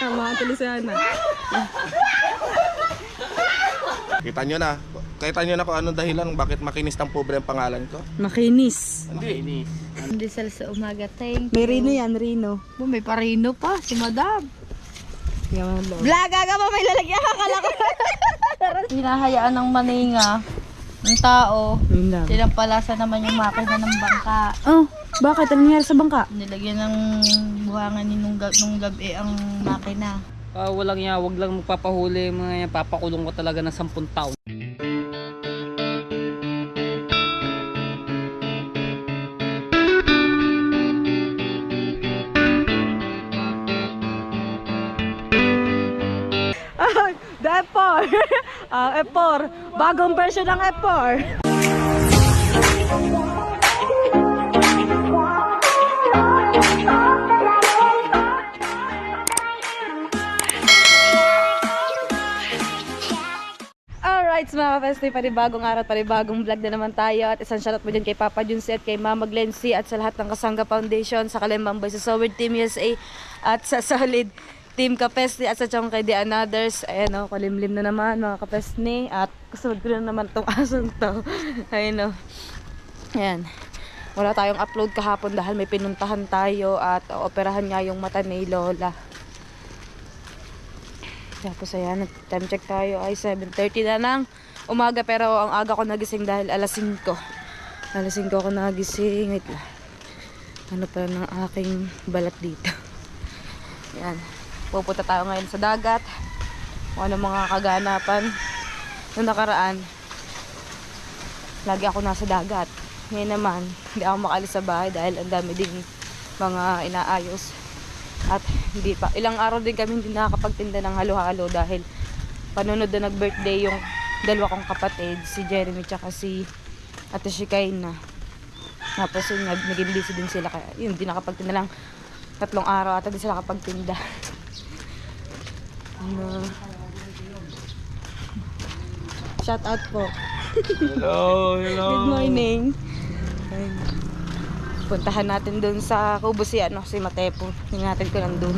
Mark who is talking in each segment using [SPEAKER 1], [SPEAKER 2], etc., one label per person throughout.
[SPEAKER 1] Mga tulisana.
[SPEAKER 2] Kita nyo na kung anong dahilan bakit makinis ng pobre ang pangalan ko?
[SPEAKER 1] Makinis.
[SPEAKER 2] Hindi.
[SPEAKER 3] Pandesal sa umaga, thank you.
[SPEAKER 1] May Rino yan, Rino.
[SPEAKER 3] May parino pa, si Madam.
[SPEAKER 1] Yaman daw.
[SPEAKER 3] Blaga ka pa, may lalagyan akala ko. Hinahayaan ng maninga ng tao.
[SPEAKER 1] Yun lang.
[SPEAKER 3] Sinampalasa naman yung makina ng bangka.
[SPEAKER 1] Oh, bakit? Anong nangyari sa bangka?
[SPEAKER 3] Nilagyan ng buhangan ni nung gabi ang makina.
[SPEAKER 4] Walang yan, wag lang magpapahuli, mga yan, papakulong ko talaga ng 10 taon.
[SPEAKER 1] The F4. F4. Bagong version ng F4. Alright, mga kapeste, panibagong araw, panibagong vlog na naman tayo. At isang shoutout mo dyan kay Papa Junsi at kay Mama Glency at sa lahat ng Kasangga Foundation, sa Kalembang Boys, sa Soward Team USA at sa Solid Team Kapeste at sa chong kay The Anothers. Ayan o, kalimlim na naman mga kapeste. At kasunod ko na naman itong asong to. Ayan o. Ayan. Wala tayong upload kahapon dahil may pinuntahan tayo at operahan nga yung mata ni Lola. Tapos ayan, time check tayo ay 7:30 na ng umaga, pero ang aga ko nagising dahil alas 5. Alas 5 ako nagising. Wait lang. Ano pa ng aking balat dito. Ayan. Pupunta tayo ngayon sa dagat. Kung ano mga kaganapan. Noong nakaraan, lagi ako nasa dagat. Ngayon naman, hindi ako makalis sa bahay dahil ang dami ding mga inaayos. At hindi pa, ilang araw din kami hindi nakakapagtinda ng halo-halo dahil panunod na nag-birthday yung dalawa kong kapatid, si Jeremy tsaka si Ate Shikaina. Tapos yun, naging busy din sila kaya yun, hindi nakapagtinda lang 3 araw at hindi sila nakapagtinda. Ano? Shout out po.
[SPEAKER 2] Hello.
[SPEAKER 1] Good morning. Ayun. Puntahan natin dun sa Kubo si Matepo. Hinatid ko lang dun.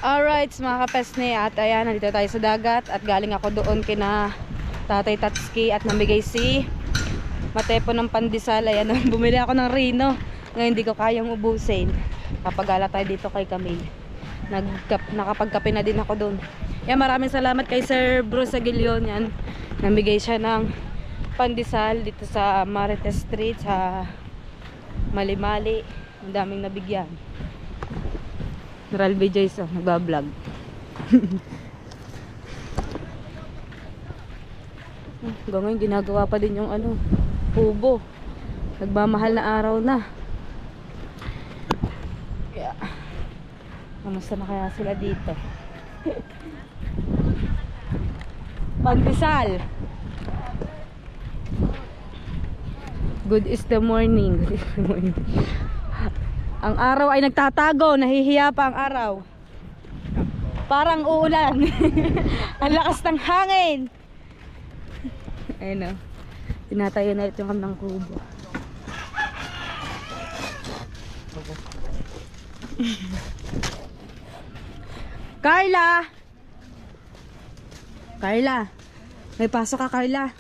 [SPEAKER 1] Alright, mga kapesne. At ayan, nandito tayo sa dagat. At galing ako doon kina Tatay Tatsuki. At namigay si Matepo ng pandesal. Ayan, bumili ako ng Rino. Ngayon hindi ko kayang ubusin. Kapagala tayo dito kay Camille. Nakapagkape na din ako doon. Yan, maraming salamat kay Sir Bruce Aguilion. Yan, namigay siya ng pandesal dito sa Marites Street sa Mali-Mali. Ang daming nabigyan. Ral B. Joyce nagbablog. Hanggang ngayon ginagawa pa din yung kubo. Nagmamahal na araw na. Kaya kamusta na kaya sila dito? Pandesal. Good is the morning. Good is the morning. Ang araw ay nagtatago. Nahihiya pa ang araw. Parang uulan. Ang lakas ng hangin. Ayun o. Tinatayo na ito yung kamnang kubo. Carla! Carla! May pasok ka, Carla.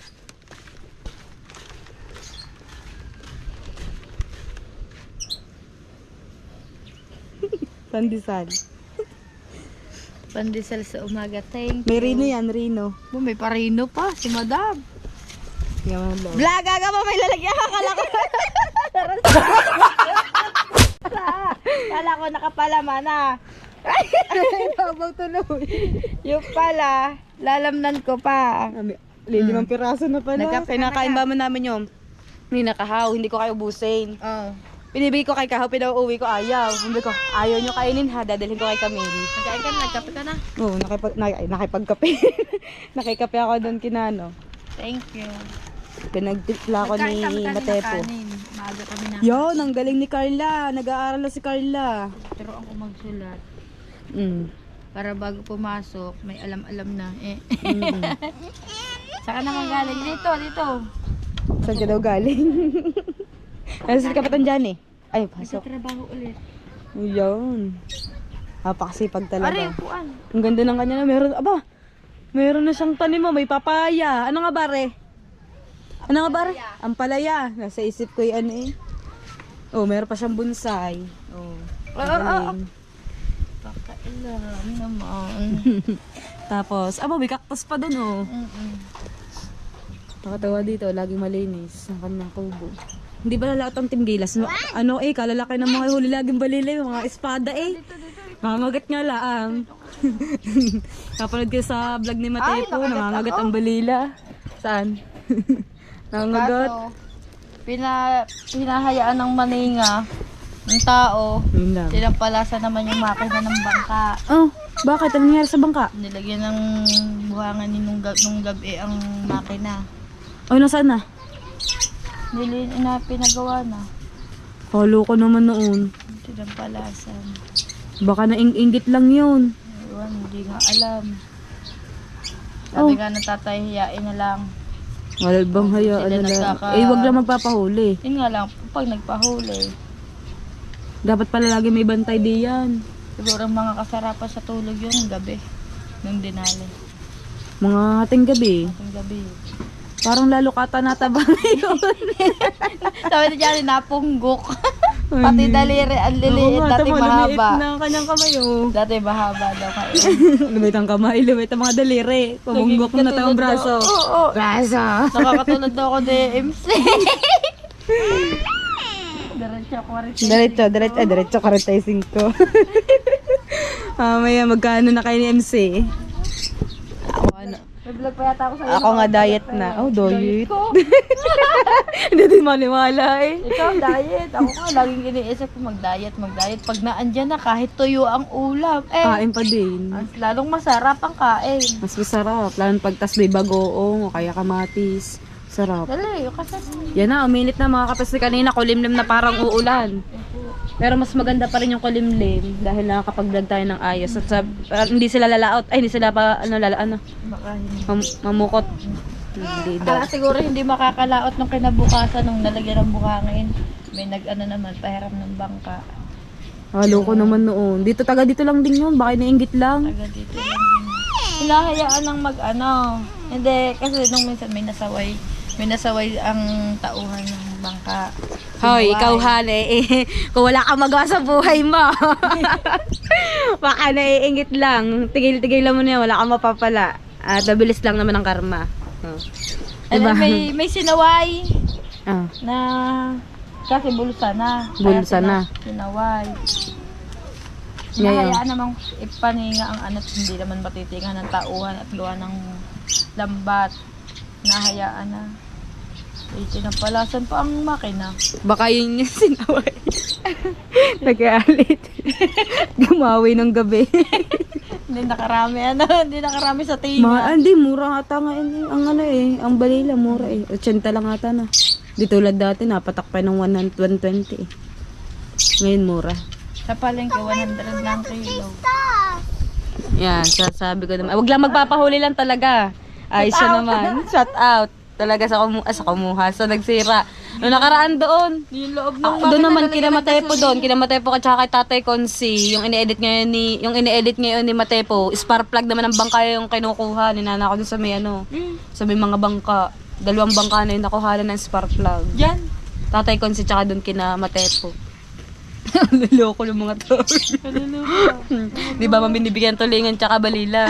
[SPEAKER 1] Pandesal.
[SPEAKER 3] Pandesal sa umaga, thank you.
[SPEAKER 1] May Rino yan, Rino.
[SPEAKER 3] May parino pa, si Madam.
[SPEAKER 1] Yaman daw.
[SPEAKER 3] Blaga ka pa, may lalagyan akala ko. Kala ko nakapalaman na.
[SPEAKER 1] Habang tuloy.
[SPEAKER 3] Yung pala, lalamnan ko pa.
[SPEAKER 1] Limang piraso na pala.
[SPEAKER 3] Kinakain
[SPEAKER 1] ba mo namin yung ninakahaw, hindi ko kayo busin.
[SPEAKER 3] Oh.
[SPEAKER 1] Binibigay ko kay Kahaw, pinauuwi ko, ayaw. Hindi ko, ayaw nyo kainin ha, dadalhin ko kay Camille.
[SPEAKER 3] Nagkain ka na, nagkape ka na.
[SPEAKER 1] Oo, nakipagkape. Nakikape ako doon kinano.
[SPEAKER 3] Thank you.
[SPEAKER 1] Pinagtipla ko ni Matepo.
[SPEAKER 3] Maaga kami na.
[SPEAKER 1] Yon, ang galing ni Carla. Nag-aaral na si Carla.
[SPEAKER 3] Pero ako magsulat.
[SPEAKER 1] Mm.
[SPEAKER 3] Para bago pumasok, may alam-alam na.
[SPEAKER 1] Mm.
[SPEAKER 3] Saka naman galing. Dito.
[SPEAKER 1] Saan ka daw galing? Nasa si Kapatan dyan eh. Ay,
[SPEAKER 3] Sa
[SPEAKER 1] pasok.
[SPEAKER 3] trabaho ulit.
[SPEAKER 1] Ayan. Napakasipag
[SPEAKER 3] Are,
[SPEAKER 1] talaga.
[SPEAKER 3] upuan.
[SPEAKER 1] Ang ganda ng kanya na meron. Aba, meron na siyang tanim mo. May papaya. Ano nga bare? Ano nga bare? Ampalaya. Nasa isip ko yung ano eh. Oh, meron pa siyang bonsai. Oh. Galing.
[SPEAKER 3] Pakailam naman.
[SPEAKER 1] Tapos, may cactus pa dun oh.
[SPEAKER 3] Mm-mm.
[SPEAKER 1] Nakatawa dito, laging malinis ang kanyang kubo. Hindi ba lalaot ang Team Gilas? Ano eh, kalalaki ng mga huli laging balilay, mga espada eh. Nangangagat nga laang. Kapanood ko sa vlog ni Matepo, nangangagat ang balila. Saan? Nangangagat.
[SPEAKER 3] Kaso, pinahayaan ng maninga ng tao.
[SPEAKER 1] Yun lang.
[SPEAKER 3] Sinampalasa naman yung makina ng bangka.
[SPEAKER 1] Oh, bakit? Anong nangyari sa bangka?
[SPEAKER 3] Nilagyan ng buhangan ni nung gabi ang makina.
[SPEAKER 1] Oh, nasaan na?
[SPEAKER 3] Pinagawa na.
[SPEAKER 1] Halo ko naman noon.
[SPEAKER 3] Sinampalasan.
[SPEAKER 1] Baka naing-inggit lang yun.
[SPEAKER 3] Ewan, hindi nga alam. Sabi nga ng tatay, hiyain na lang.
[SPEAKER 1] Wala bang hayaan
[SPEAKER 3] Sila
[SPEAKER 1] na lang.
[SPEAKER 3] nagkaka-
[SPEAKER 1] Eh, wag lang magpapahuli.
[SPEAKER 3] Yun nga lang, pag nagpahuli,
[SPEAKER 1] Dapat pala lagi may bantay di yan.
[SPEAKER 3] siguro ang mga kasarapan sa tulog yun gabi. Nung dinali.
[SPEAKER 1] Mga hating gabi.
[SPEAKER 3] Ating gabi.
[SPEAKER 1] Parang lalo kata nataba ngayon.
[SPEAKER 3] Sabi na dyan, napunggok. Pati daliri, ang liliit, dati
[SPEAKER 1] lumiit
[SPEAKER 3] mahaba.
[SPEAKER 1] na ang kanyang kamay oh.
[SPEAKER 3] Dati mahaba daw kayo.
[SPEAKER 1] Lumit ang kamay, lumit ang mga daliri. Pamunggok na tayong braso.
[SPEAKER 3] Oo.
[SPEAKER 1] Braso.
[SPEAKER 3] Nakakatulad daw ako ni MC. Diretso ako rin.
[SPEAKER 1] Diretso 45. Mamaya magkano na kayo ni MC? Ako ano?
[SPEAKER 3] May vlog pa yata ako sa
[SPEAKER 1] Ako nga diet na. Oh, diet.
[SPEAKER 3] ko.
[SPEAKER 1] Hindi din maniwala eh.
[SPEAKER 3] Ikaw, diet. Ako nga, laging iniisip ko mag-diet. Pag naandyan na, kahit tuyo ang ulam.
[SPEAKER 1] Kain pa din.
[SPEAKER 3] Mas lalong masarap ang kain.
[SPEAKER 1] Mas masarap. Lalo pag tas may bagoong o kaya kamatis. Sarap.
[SPEAKER 3] Dali, yung kasas.
[SPEAKER 1] Yan na, uminit na mga kapatid kanina. Kulimlim na parang uulan. Pero mas maganda pa rin yung kulimlim dahil nakakapag-vlog tayo ng ayos. At hindi sila lalaot. Ay, hindi sila pa
[SPEAKER 3] Baka hindi.
[SPEAKER 1] mamukot. Hindi daw.
[SPEAKER 3] Siguro hindi makakalaot nung kinabukasan nung nalagyan ng buhangin. May naman, pahiram ng bangka.
[SPEAKER 1] Halo ko naman noon. Dito lang din yun. Baka nainggit lang.
[SPEAKER 3] Taga dito lang din. Hinahayaan ng Hindi, kasi nung minsan may nasaway ang tauhan ng bangka.
[SPEAKER 1] Hoy, ikaw hane. Kung wala kang magawa sa buhay mo. Baka naiingit lang. Tigil-tigil lang mo na yan. Wala kang mapapala. At mabilis lang naman ang karma. Oh.
[SPEAKER 3] Diba?
[SPEAKER 1] Diba?
[SPEAKER 3] May sinaway
[SPEAKER 1] Ah.
[SPEAKER 3] na kasi bulsa na.
[SPEAKER 1] Bulsa na.
[SPEAKER 3] Sinaway.
[SPEAKER 1] Ngayon.
[SPEAKER 3] Hinahayaan namang ipaninga ang anat, hindi naman matitingan ng tauhan at luha ng lambat. Hinahayaan na. Sinampalasan pa ang makina.
[SPEAKER 1] Baka yun yung sinaway. Nag-aalit. Gumawi ng gabi.
[SPEAKER 3] Hindi nakarami sa tinga.
[SPEAKER 1] Hindi, mura ata nga yun. Ang balila, mura eh. 80 lang ata na. Di tulad dati, napatak pa ng 120 eh. Ngayon, mura.
[SPEAKER 3] Sa palengke, 100 lang kilo.
[SPEAKER 1] Yan, sabi ko naman. Wag lang magpapahuli lang talaga. Ay, siya naman. Shut out. Talaga sa kumuha. So, nagsira. Noong nakaraan doon.
[SPEAKER 3] Yung loob ng
[SPEAKER 1] Doon naman, kina Matepo doon. Kina Matepo at saka kay Tatay Consi. Yung ini-edit ngayon ni Matepo. Spark plug naman ang bangka yung kinukuha. Ninana ko doon sa may sa may mga bangka. 2 bangka na yung nakuha ng spark plug.
[SPEAKER 3] Yan.
[SPEAKER 1] Tatay Consi tsaka doon kina Matepo. Luloko ng mga to. Di ba binibigyan tulingan tsaka balila?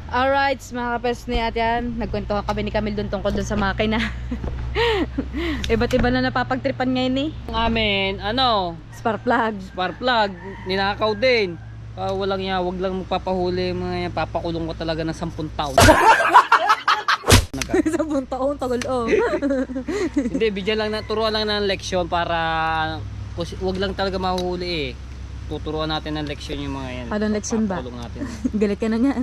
[SPEAKER 1] Alright, mga kapesne at yan. Nagkwento kami ni Camille doon tungkol doon sa makina. Iba't iba na napapagtripan ngayon eh.
[SPEAKER 4] Ang amin,
[SPEAKER 1] Spark plug.
[SPEAKER 4] spark plug, ninakaw din. Walang yan, wag lang magpapahuli mga yan, papakulong ko talaga ng 10 taon.
[SPEAKER 1] Sa buong taon, tagal
[SPEAKER 4] Hindi, bigyan lang turuan lang ng leksyon para wag lang talaga mahuhuli eh. Tuturuan natin ng leksyon yung mga yan.
[SPEAKER 1] Anong leksyon ba?
[SPEAKER 4] Papakulong natin.
[SPEAKER 1] Galit ka na yan.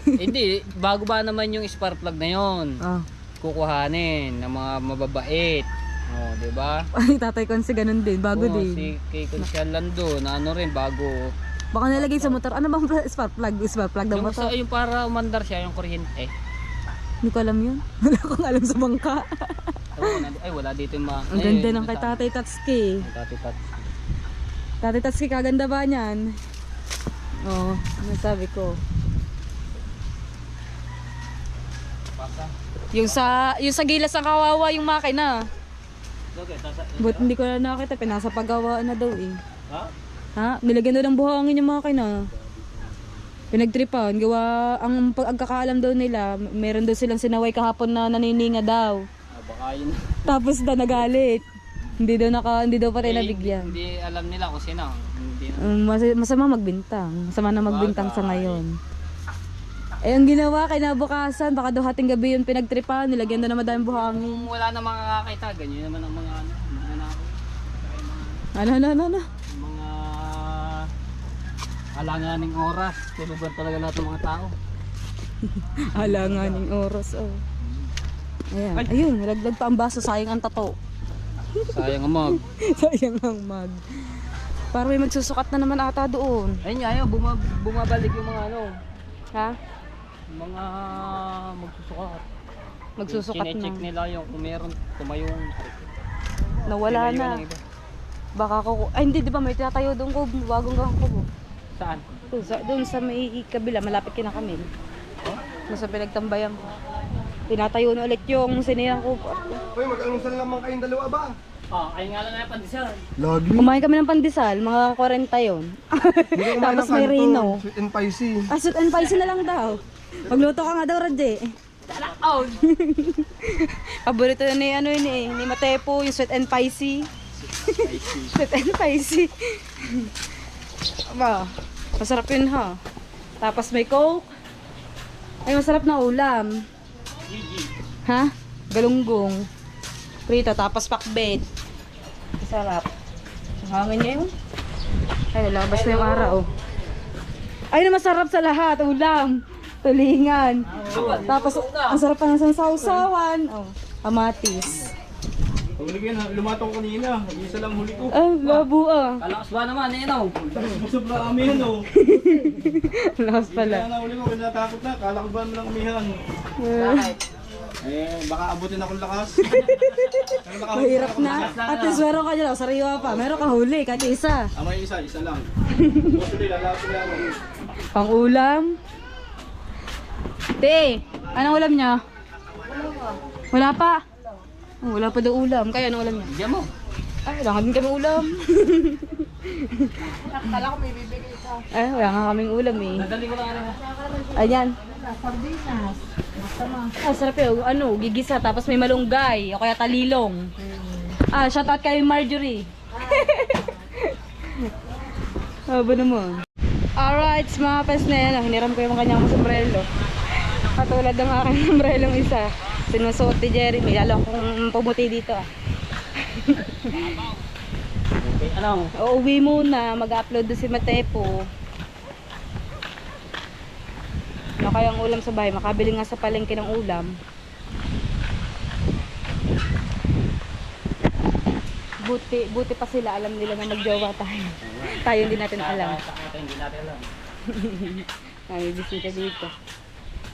[SPEAKER 4] Hindi, bago ba naman yung spark plug na yon?
[SPEAKER 1] Oh.
[SPEAKER 4] Kukuhanin ng mga mababait. Oh, 'di ba?
[SPEAKER 1] Ay, Tatay Consi ganun din. Bago din.
[SPEAKER 4] Si kay Consial Lando na rin bago.
[SPEAKER 1] Baka nalagay sa motor. Ano bang spark plug? Spark plug ng
[SPEAKER 4] Yung,
[SPEAKER 1] motor?
[SPEAKER 4] yung para umandar siya yung kuryente.
[SPEAKER 1] Hindi ko alam yun. Wala akong alam sa bangka.
[SPEAKER 4] Ay, wala dito yung mga...
[SPEAKER 1] Ang ganda ng kay Tatay Tatsuki.
[SPEAKER 4] Tatay Tats.
[SPEAKER 1] Tatay Tatsuki, kaganda ba niyan? Oo, ano sabi ko. Yung sa gilas ng kawawa yung makina.
[SPEAKER 4] Okay, tasa...
[SPEAKER 1] But hindi ko na nakita, pinasa paggawa na daw eh.
[SPEAKER 4] Ha?
[SPEAKER 1] Ha? Nilagyan daw ng buhangin yung makina. Pinagtripan, gawa ang pagkakaalam daw nila, meron daw silang sinaway kahapon na nanininga daw.
[SPEAKER 4] Baka yun.
[SPEAKER 1] Tapos daw nagalit. Hindi daw pa tayo nabigyan.
[SPEAKER 4] Hindi alam nila kung sino. Hindi na.
[SPEAKER 1] Masama magbintang. Masama na magbintang sa ngayon. Eh, ang ginawa, kinabukasan, baka daw hating gabi yung pinagtripan, nilagyan daw na madaming buhangin.
[SPEAKER 4] Kung wala na makakakita, ganyan naman ang mga ano.
[SPEAKER 1] Ano?
[SPEAKER 4] Mga alanganing oras. Tulugan talaga lahat ng mga tao.
[SPEAKER 1] Alanganing oras, oh. Ayan. Ayun, nalaglag pa ang baso, sayang ang tato.
[SPEAKER 4] Sayang ang mag.
[SPEAKER 1] Sayang ang mag. Parang may magsusukat na naman ata doon.
[SPEAKER 4] Ayun nga, ayun, bumabalik yung mga ano.
[SPEAKER 1] Ha?
[SPEAKER 4] Mga magsusukat.
[SPEAKER 1] Magsusukat na.
[SPEAKER 4] Chine-check nila yung kung meron tumayong.
[SPEAKER 1] Nawala
[SPEAKER 4] Tinayuan
[SPEAKER 1] na.
[SPEAKER 4] ng iba.
[SPEAKER 1] Baka ko, ay hindi, di ba may tinatayo doon ko, bagong gang ko.
[SPEAKER 4] Saan?
[SPEAKER 1] Doon sa may kabila, malapit kina kami. Nasa pinagtambayan ko. Tinatayo na ulit yung sinirang ko.
[SPEAKER 2] Uy, mag-almusal naman kayong dalawa ba?
[SPEAKER 4] Ayun nga lang na yung pandesal.
[SPEAKER 2] Lagi.
[SPEAKER 1] Kumain kami ng pandesal, mga 40 yun. Tapos may rino.
[SPEAKER 2] Sweet and spicy.
[SPEAKER 1] Sweet and spicy na lang daw. Magluto ka nga daw, Radje.
[SPEAKER 4] Out!
[SPEAKER 1] Paborito na ni Matepo, yung sweet and spicy. Sweet and spicy. Aba, masarap yun ha. Tapos may coke. Ay, masarap na ulam. Ha? Galunggong. Prito, tapos pakbet. Masarap. Hangin niya yun. Ay, lalabas na yung araw. Ay, na masarap sa lahat. Ulam. Tulingan. Tapos, ang sarap pa ng sansawsawan. Oh, kamatis.
[SPEAKER 2] Huli ko yun, lumatong kanina. Isa lang huli ko.
[SPEAKER 1] Ay, labo ah.
[SPEAKER 4] Kalakas ba naman, eh, no?
[SPEAKER 2] Busog na kami yan, oh.
[SPEAKER 1] Lakas pala.
[SPEAKER 2] Kaya na huli ko, natakot na. Kala ko ba lang umihan? Baka abutin akong lakas.
[SPEAKER 1] Mahirap na. At least meron ka dyan. Sariwa pa. Meron ka huli. Kahit isa.
[SPEAKER 2] May isa lang. Mostly, lalapin na ako.
[SPEAKER 1] Pang ulam. Te, anong ulam niya? Wala pa. Oh, wala pa daw ulam. Kaya anong ulam niya?
[SPEAKER 4] Diyan mo.
[SPEAKER 1] Ay, wala nga din kami ulam.
[SPEAKER 3] Kala ko may bibigay ka.
[SPEAKER 1] Ay, wala nga kaming ulam eh.
[SPEAKER 4] Nadali ko lang ano.
[SPEAKER 1] Ayan.
[SPEAKER 3] Sardinas.
[SPEAKER 1] Ah, sarap yun. Ano, gigisa. Tapos may malunggay. O kaya talilong. Shoutout kay Marjorie. Aba naman. Alright, mga pes na yan. Hiniram ko yung kanyang sombrero. Katulad ng aking sombrero isa. Sinusuot ni Jeremy. Lalo kung pumuti dito ah.
[SPEAKER 4] Okay, ano?
[SPEAKER 1] Uuwi muna. Mag-upload doon si Matepo. Ano kayang ulam sa bahay? Makabili nga sa palengke ng ulam. Buti pa sila. Alam nila na magjowa tayo. Tayo hindi natin alam.
[SPEAKER 4] Hindi natin alam.
[SPEAKER 1] May bisita dito.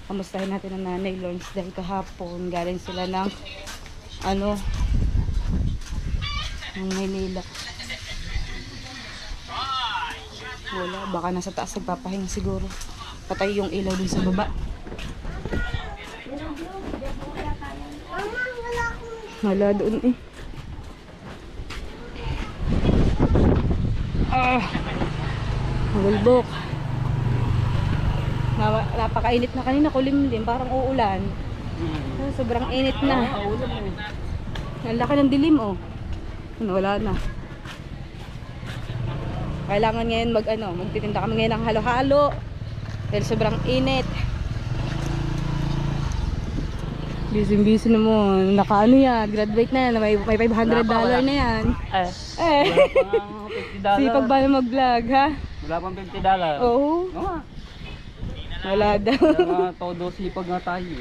[SPEAKER 1] Kamustahin natin ang nanay Lawrence dahil kahapon galing sila ng ng Maynila. Wala, baka nasa taas nagpapahinga siguro. Patay yung ilaw dun sa baba. Wala doon eh. Hulbok. Napakainit na kanina, kulimlim, parang uulan. Sobrang init na. Ang laki ng dilim oh. Wala na. Kailangan ngayon magtitinda kami ngayon ng halo-halo. Dahil sobrang init. Busy naman. Naka yan, graduate na yan. May $500 na yan. Sipag ba na mag-vlog ha?
[SPEAKER 4] Wala pang $50.
[SPEAKER 1] Oo. Wala daw.
[SPEAKER 4] Todo sipag nga tayo.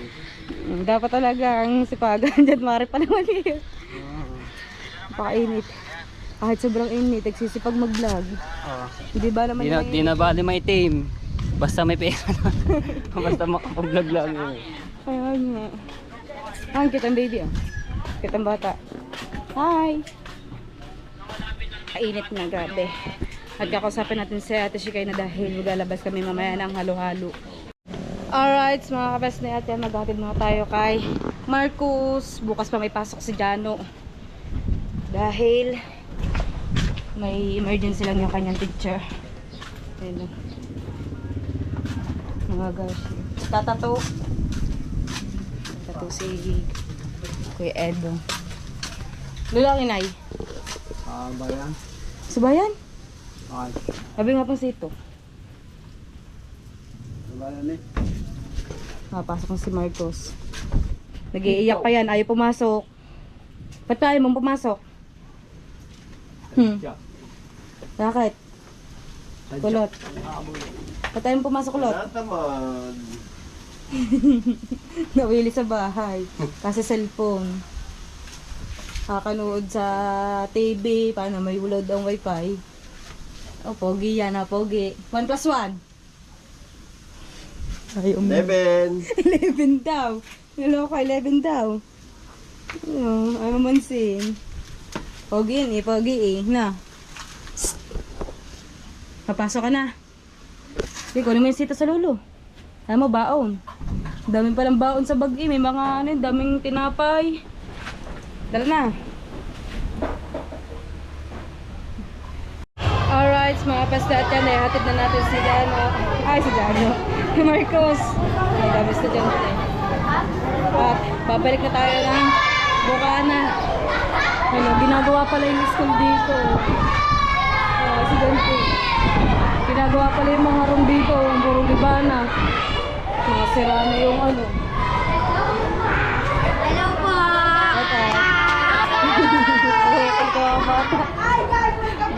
[SPEAKER 1] Dapat talaga ang sipagan dyan. Mari pa naman yun. Napakainit. Kahit sobrang init, nagsisipag mag-vlog. Hindi ba naman
[SPEAKER 4] Di na bali may team. Basta may pera. Basta makapag-vlog lang.
[SPEAKER 1] Kaya nga. Ay, kitang baby ah. Kitang bata. Hi! Kainit nga, grabe. At kakausapin natin si Ate Shikay na dahil maglalabas kami mamaya ng halo-halo. Alright, mga kapes na yan, maghatid muna tayo kay Marcus. Bukas pa may pasok si Jano. Dahil may emergency lang yung kanyang teacher. Ayun. Mga guys. Tatato. Tatato si Kuya Edo. Lalaki na
[SPEAKER 4] Bayan.
[SPEAKER 1] sa bayan?
[SPEAKER 4] Okay.
[SPEAKER 1] Sabi nga po si ito.
[SPEAKER 4] Bayan eh.
[SPEAKER 1] Pasok si Marcos. Nag-iiyak pa yan. Ayaw pumasok. Ba't pa ayaw mong pumasok? Bakit? Kulot. Ba't ayaw mong pumasok, Kulot?
[SPEAKER 2] Naman.
[SPEAKER 1] Nawili sa bahay. Kasi cellphone. Kakanood sa TV. Paano may ulod ang wifi. Oh, pogi yan ha, pogi. 1 plus 1. Ayaw mo.
[SPEAKER 2] 11.
[SPEAKER 1] 11 daw. Niloko, 11 daw. Ano mansin. Pogi yun eh, pogi eh. Na. Psst. Papasok ka na. Hindi, kunin mo yung sito sa lulo. Alam mo, baon. Daming palang baon sa bag eh. May mga ano, daming tinapay. Dala na. Alright, mga pasdat yan eh. Hatid na natin si Jano. Ay, si Jano. Marcos. Ay, dami estudyante. At babalik na tayo ng Bukana. Ano, ginagawa pala yung school dito. Estudyante. Ginagawa pala yung mga room dito. Ang burong libana. Mga sira na yung ano.
[SPEAKER 3] Hello po!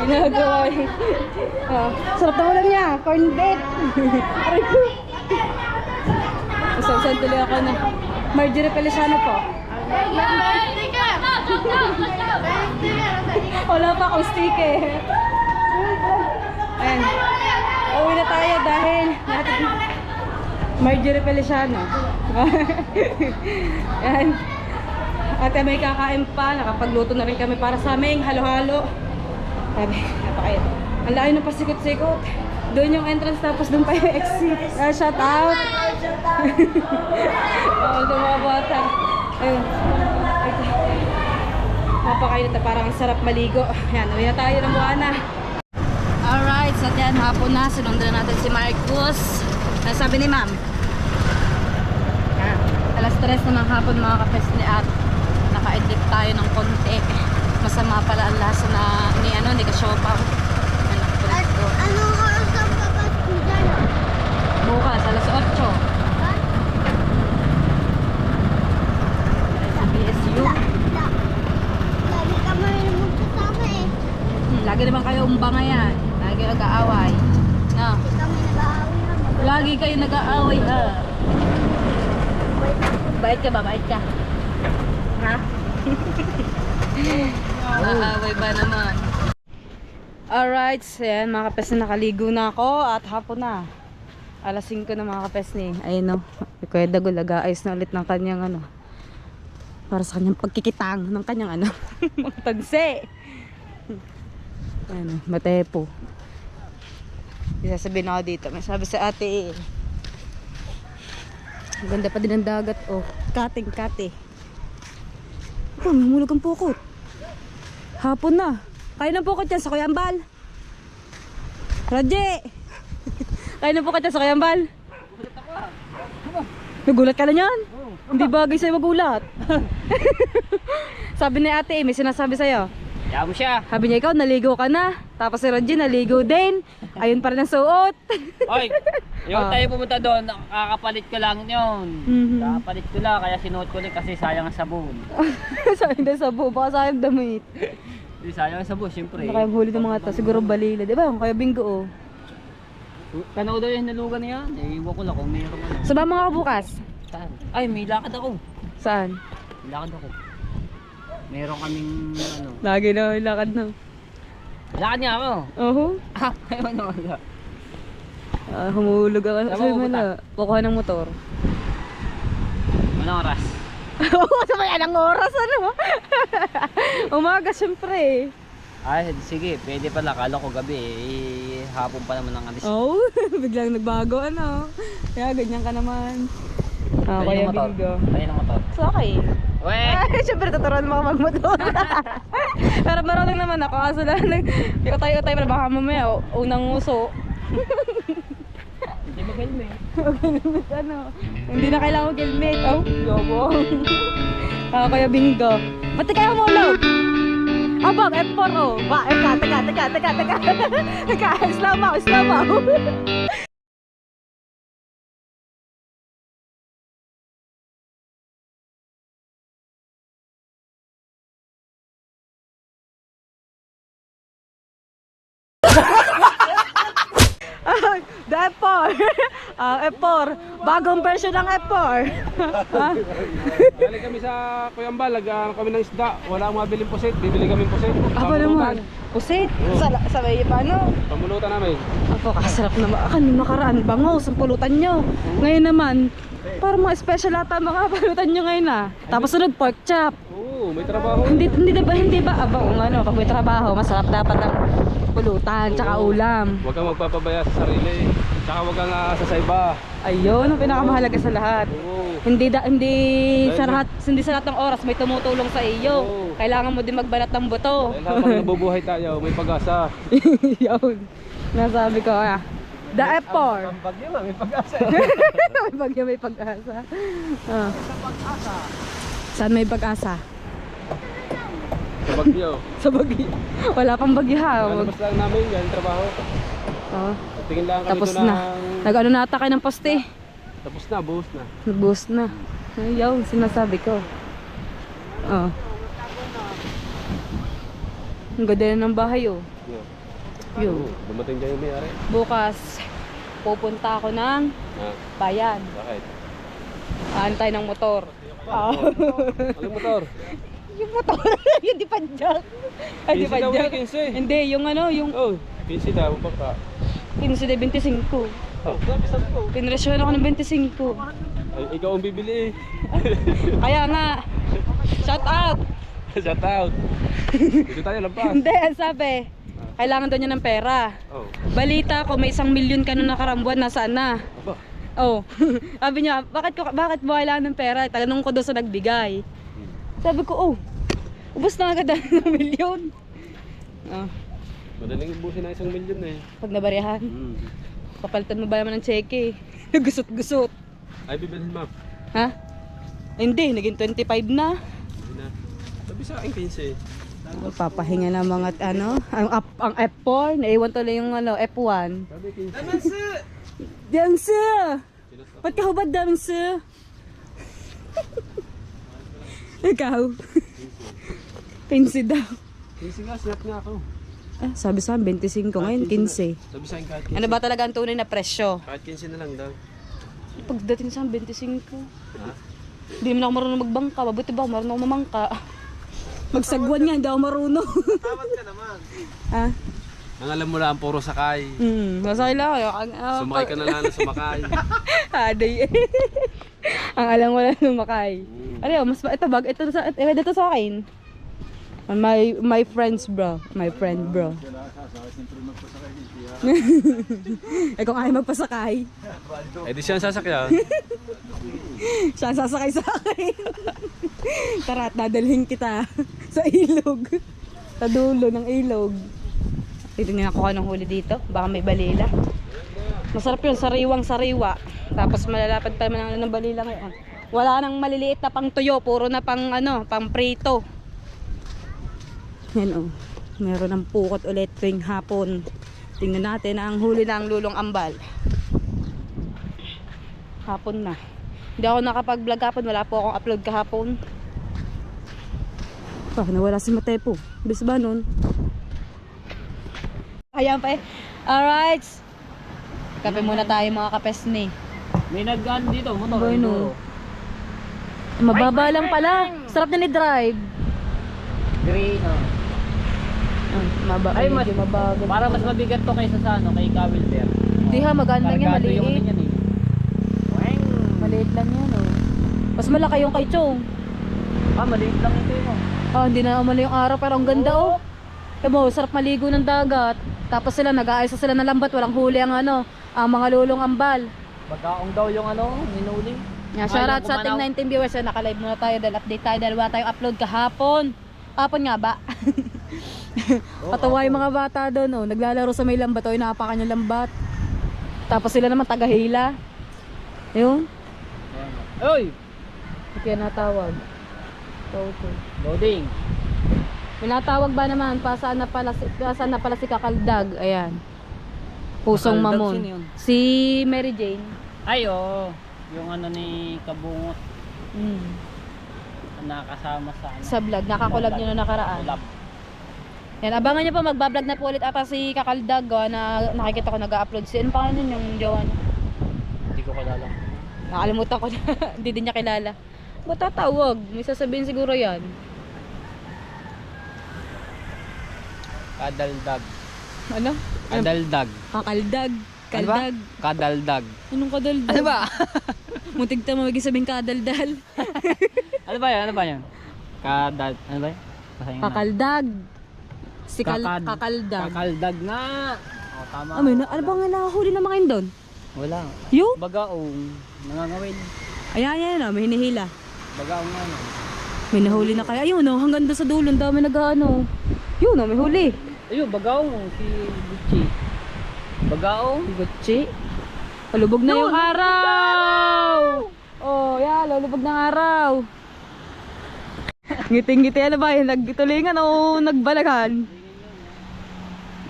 [SPEAKER 1] Ginagawa yun. Sarap na ulam niya. Corn beef. Aray ko. Saan tuloy ako na. Marjorie Feliciano po. Wala pa akong stick eh. Ayan. Uwi na tayo dahil Marjorie Feliciano. Ayan. At may kakain pa. Nakapagluto na rin kami para sa aming halo-halo. Sabi, napakain. Ang laki ng pasikot-sikot. Doon yung entrance tapos doon pa yung exit. Shout out! Ito mga bata. Ayun. Napakain na parang ang sarap maligo. Ayan, uwi na tayo ng Buana. Alright, so yan, hapon na. Sinundan natin si Marcos. Ano sabi ni ma'am? Alas 3 na ng hapon mga kapes ni At. Naka-edit tayo ng konti. Masama pala ang lasa na ni Kasyopa.
[SPEAKER 3] Anong oras ang papas mo dyan?
[SPEAKER 1] Bukas, alas 8. Sa BSU.
[SPEAKER 3] Lagi ka mo rin magkasama eh.
[SPEAKER 1] Lagi naman kayo umbanga yan. Lagi kayo nag-aaway. No.
[SPEAKER 3] Kami nag-aaway naman.
[SPEAKER 1] Lagi kayo nag-aaway. Bait ka ba? Bait ka? Ha? Nakaaway ba naman? Alright, so yan mga kapes na nakaligo na ako at hapon na. Alas 5 na mga kapes ni. Ayun o, Kuya Dagol nag-aayos na ulit ng kanyang ano. Para sa kanyang pagkikitang ng kanyang ano. Mga tanse. Ano, matepo. Isasabihin ako dito. May sabi sa ate eh. Ang ganda pa din ng dagat oh. Kating-kate. Oh, may mulog ang pukot. Hapon na. Kaya ng pukot yan sa Kuyambal. Radje! Kaya ng pukot yan sa Kuyambal. Nagulat ka na yan? Hindi bagay sa'yo magulat. Sabi ni ate may sinasabi sa'yo.
[SPEAKER 4] Kaya mo siya.
[SPEAKER 1] Sabi niya ikaw, naligo ka na. Tapos si Radje, naligo din. Ayun pa rin ang suot.
[SPEAKER 4] Oy, yung tayo pumunta doon, kakapalit ko lang yun. Kakapalit ko lang, kaya sinuot ko lang kasi sayang ang sabon.
[SPEAKER 1] Sayang din sa buo, baka sayang damit.
[SPEAKER 4] Hindi sayang ang sabon, syempre.
[SPEAKER 1] Ano kaya huli ng mga to? Siguro balila. Diba? Kaya bingo oh.
[SPEAKER 4] Tanaw daw yung nalugan niya. Iwan ko lang kung mayroon ano.
[SPEAKER 1] Sa ba mga bukas?
[SPEAKER 4] Saan? Ay, may lakad ako.
[SPEAKER 1] Saan?
[SPEAKER 4] May lakad ako. Meron kaming ano.
[SPEAKER 1] Lagi na, lakad na.
[SPEAKER 4] Lakad niya ako.
[SPEAKER 1] Ah,
[SPEAKER 4] Ayun na wala.
[SPEAKER 1] humulog ako.
[SPEAKER 4] Saan
[SPEAKER 1] Sabi
[SPEAKER 4] mo
[SPEAKER 1] mo na, kukuha ng motor.
[SPEAKER 4] Anong oras?
[SPEAKER 1] Oo, sabay anong oras ano? Umaga syempre.
[SPEAKER 4] Ay, sige, pwede pala. Kala ko gabi hapon pa naman ang alis.
[SPEAKER 1] Oh, biglang nagbago ano. Kaya ganyan ka naman. Ah, Kuya Bingo.
[SPEAKER 4] Tayo ng motor.
[SPEAKER 1] So okay.
[SPEAKER 4] Weh!
[SPEAKER 1] Ay, syempre tuturuan mo ako magmotor. Pero marunong naman ako. Kaso lang, utay-utay pa baka mamaya unang uso.
[SPEAKER 4] Hindi mag-helmet.
[SPEAKER 1] Mag-helmet ano. Hindi na kailangan mag-helmet. Oh, yobong. Ah, Kuya Bingo. Ba't di kaya humulog? Abang, F4 oh. Ba, teka. Teka, slow mo. The F4. F4. Bagong version ng F4.
[SPEAKER 5] Galing kami sa Kuyambal, nag kami ng isda. Wala akong mabiling pusit, bibili kami pusit.
[SPEAKER 1] Ako naman. Pusit. Sabay pa ano?
[SPEAKER 5] Pamulutan namin.
[SPEAKER 1] Ako, kasarap naman. Nung nakaraan, bangaw, ang pulutan nyo. Ngayon naman, parang mga special ata mga pulutan nyo ngayon ah. Tapos sunod, pork chop.
[SPEAKER 5] Oo, may trabaho.
[SPEAKER 1] Hindi ba abang ano, pag may trabaho, masarap dapat ang pulutan, tsaka ulam.
[SPEAKER 5] Huwag kang magpapabaya sa sarili. Tsaka huwag kang aasa sa iba.
[SPEAKER 1] Ayun, ang pinakamahalaga sa lahat.
[SPEAKER 5] Oo.
[SPEAKER 1] Hindi sa lahat ng oras may tumutulong sa iyo.
[SPEAKER 5] Oo.
[SPEAKER 1] Kailangan mo din magbanat ng buto.
[SPEAKER 5] Dahil habang nabubuhay tayo, may pag-asa.
[SPEAKER 1] Yun. Nasabi ko ah. The F4.
[SPEAKER 5] Bagyo na, may pag-asa.
[SPEAKER 1] May bagyo, may pag-asa. Ah. Saan may pag-asa?
[SPEAKER 5] Sa Bagyo.
[SPEAKER 1] Sa bagyo. Wala pang bagyo ha.
[SPEAKER 5] Nalabas lang namin yan, trabaho.
[SPEAKER 1] Oh.
[SPEAKER 5] Tingin lang kami
[SPEAKER 1] Tapos
[SPEAKER 5] doon
[SPEAKER 1] na. Nag-ano na ata kayo ng poste.
[SPEAKER 5] Tapos na, buhos na.
[SPEAKER 1] Nag-boost na. Ayaw, sinasabi ko. Oh. Ang ganda na ng bahay oh. Yun.
[SPEAKER 5] Dumating dyan yung may-ari.
[SPEAKER 1] Bukas, pupunta ako ng
[SPEAKER 5] Ah,
[SPEAKER 1] bayan.
[SPEAKER 5] bakit?
[SPEAKER 1] Aantay ng motor.
[SPEAKER 5] Anong motor?
[SPEAKER 1] Yung motor, yung di padjak. Ay, di
[SPEAKER 5] 15 daw
[SPEAKER 1] padjak.
[SPEAKER 5] yun, 15.
[SPEAKER 1] Hindi, yung ano, yung
[SPEAKER 5] Oh, 15 daw, baka.
[SPEAKER 1] 15 de 25.
[SPEAKER 5] Oh, sabi ko.
[SPEAKER 1] Pinresyon ako ng 25.
[SPEAKER 5] Ay, ikaw ang bibili eh.
[SPEAKER 1] Kaya nga, shout out.
[SPEAKER 5] Shout out. Dito tayo lampas.
[SPEAKER 1] Hindi, ang sabi, kailangan daw niya ng pera.
[SPEAKER 5] Oh.
[SPEAKER 1] Balita ko, may 1 milyon ka nung nakarambuan, nasaan na?
[SPEAKER 5] Aba.
[SPEAKER 1] Oh, sabi niya, bakit mo kailangan ng pera? Tanong ko doon sa nagbigay. Sabi ko, oh, ubos na agad ng milyon. Oh,
[SPEAKER 5] Madaling ubusin na 1 milyon eh.
[SPEAKER 1] pag nabarihan, papalitan mo ba naman ng cheque? Gusot-gusot.
[SPEAKER 5] Ay, bibilhin mo.
[SPEAKER 1] Ha? Hindi, naging 25 na.
[SPEAKER 5] Ayun na. Sabi sa akin 15.
[SPEAKER 1] Papahinga ng mga ano, ang F4, naiwan tuloy yung ano, F1.
[SPEAKER 5] Sabi 15.
[SPEAKER 1] Danse! Ba't ka hubad, Danse? Ikaw? 15 daw.
[SPEAKER 5] 15 nga, snap nga ako.
[SPEAKER 1] Ah, sabi sa akin, 25 ngayon, 15.
[SPEAKER 5] Sabi sa akin kahit 15.
[SPEAKER 1] Ano ba talaga ang tunay na presyo?
[SPEAKER 5] Kahit 15 na lang daw.
[SPEAKER 1] Pagdating sa akin, 25.
[SPEAKER 5] Ha?
[SPEAKER 1] Hindi naman ako marunong magbangka. Mabuti ba ako marunong ako mamangka? Magsagwan nga, hindi ako marunong.
[SPEAKER 5] Tawad ka naman.
[SPEAKER 1] Ha?
[SPEAKER 5] Ang alam mo lang, puro sakay.
[SPEAKER 1] Masakay lang ako.
[SPEAKER 5] Sumakay ka na lang na sumakay.
[SPEAKER 1] Aday. Ang alam mo lang sumakay. Ano mas ito bag, ito sa akin. My friends bro. My friend bro. Eh kung ayaw magpasakay,
[SPEAKER 5] Eh di siya ang sasakyan.
[SPEAKER 1] siya ang sasakay sa akin. Tara, dadalhin kita sa ilog. Sa dulo ng ilog. Titingnan ako anong huli dito. Baka may balila. Masarap yun, sariwang-sariwa. Tapos malalapad pa naman ng balila ngayon. Wala nang maliliit na pang tuyo, puro na pang ano, pang prito. Yan oh. Meron ng pukot ulit tuwing hapon. Tingnan natin ang huli ng lulong ambal. Hapon na. Hindi ako nakapag-vlog hapon, wala po akong upload kahapon. Nawala si Matepo. Bis ba nun? Ayan pa eh. Alright. Kape muna tayo mga kapesni.
[SPEAKER 4] May nag-ano dito, motor.
[SPEAKER 1] Bueno. Mababa lang pala. Sarap na ni drive.
[SPEAKER 4] Green, oh.
[SPEAKER 1] Ay,
[SPEAKER 4] medyo
[SPEAKER 1] mabagal.
[SPEAKER 4] Para mas mabigat to kaysa sa ano, kay Kawilder.
[SPEAKER 1] Hindi ha, maganda yan,
[SPEAKER 4] Kargado yung ano
[SPEAKER 1] maliit.
[SPEAKER 4] yan eh.
[SPEAKER 1] Maliit lang yan oh. Mas malaki yung kay Chong.
[SPEAKER 4] Maliit lang ito yun.
[SPEAKER 1] Hindi na umali yung araw pero ang ganda oh. Mo, sarap maligo ng dagat. Tapos sila nag-aayos sila ng lambat, walang huli ang ang mga lulong ambal.
[SPEAKER 4] Bagaong daw yung hinuli.
[SPEAKER 1] Yeah, shoutout sa ating 19 viewers. Naka-live muna tayo dahil update tayo dahil wala tayong upload kahapon. Hapon nga ba? Patawa yung mga bata doon oh. Naglalaro sa may lambat oh, inapakan yung lambat. Tapos sila naman tagahila. Yun.
[SPEAKER 4] Oy!
[SPEAKER 1] Kaya natawag.
[SPEAKER 4] Loading.
[SPEAKER 1] Pinatawag ba naman? Pasaan na pala si Kakaldag. Ayan. Pusong
[SPEAKER 4] Kakaldag,
[SPEAKER 1] mamon.
[SPEAKER 4] sino yun?
[SPEAKER 1] Si Mary Jane.
[SPEAKER 4] Ay, oo. Yung ni Kabungot
[SPEAKER 1] Mm.
[SPEAKER 4] na nakasama sa
[SPEAKER 1] Sa vlog. Nakakulab nyo na nakaraan.
[SPEAKER 4] Lab.
[SPEAKER 1] Yan, abangan nyo pa. Magbablog na po ulit ata si Kakaldag. Na nakikita ko nag-upload. Si ano pa yun yung jowa niya?
[SPEAKER 4] Hindi ko kilala.
[SPEAKER 1] Nakalimutan ko na. Hindi din niya kilala. Ba't tatawag? May sasabihin siguro yan.
[SPEAKER 4] Kadaldag.
[SPEAKER 1] Ano?
[SPEAKER 4] Kadaldag.
[SPEAKER 1] Kakaldag. Kaldag.
[SPEAKER 4] Kadaldag.
[SPEAKER 1] Anong kadaldag?
[SPEAKER 4] Ano ba?
[SPEAKER 1] Muntig tama mag-isabing kadaldal.
[SPEAKER 4] Ano ba yan? Ano ba yan? Ano ba yan? Basahin nga.
[SPEAKER 1] Kakaldag. Si Kakaldag.
[SPEAKER 4] Kakaldag nga. O, tama.
[SPEAKER 1] Ano ba nga nakahuli na makain doon?
[SPEAKER 4] Wala.
[SPEAKER 1] Yung?
[SPEAKER 4] Bagaong. Nangangawin.
[SPEAKER 1] Ayan, may hinihila.
[SPEAKER 4] Bagaong nga.
[SPEAKER 1] May nahuli na kaya. Ayun, hanggang doon sa dulo. Ang dami nag-ano. Yun, may huli.
[SPEAKER 4] Ayun, bagaong. Si Gucci. Bagaong.
[SPEAKER 1] Gucci. Lubog na yung araw! Oh, yan, lulubog ng araw. Ngiting-ngiti, ano ba yun? Nagtulingan o nagbalagan?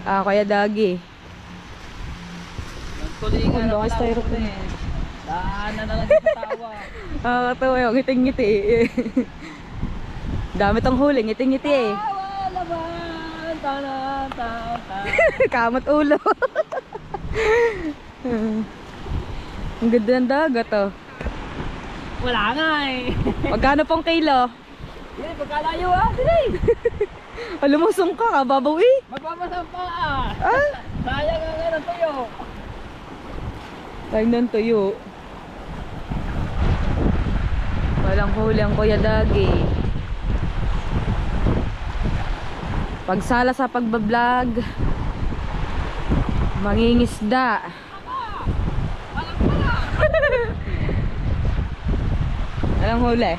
[SPEAKER 1] Kaya dagi.
[SPEAKER 4] Nagtulingan
[SPEAKER 1] Ang lakas tayo rin.
[SPEAKER 4] Daanan na lang sa tawa.
[SPEAKER 1] Katawa yung ngiting-ngiti. Dami tong huli, ngiting-ngiti eh.
[SPEAKER 4] Laban, tanan,
[SPEAKER 1] Kamot ulo. Ang ganda ng dagat oh.
[SPEAKER 4] Wala nga eh.
[SPEAKER 1] Magkano pong kilo?
[SPEAKER 4] Yan, pagkalayo Dili.
[SPEAKER 1] Lumusong ka, kababaw eh.
[SPEAKER 4] Magbabasang pa
[SPEAKER 1] Ah?
[SPEAKER 4] Sayang nga nga ng tuyo.
[SPEAKER 1] Tayo ng tuyo. Walang huli ang Kuya Dagi. Pagsala sa pagbablog, mangingisda. Walang huli.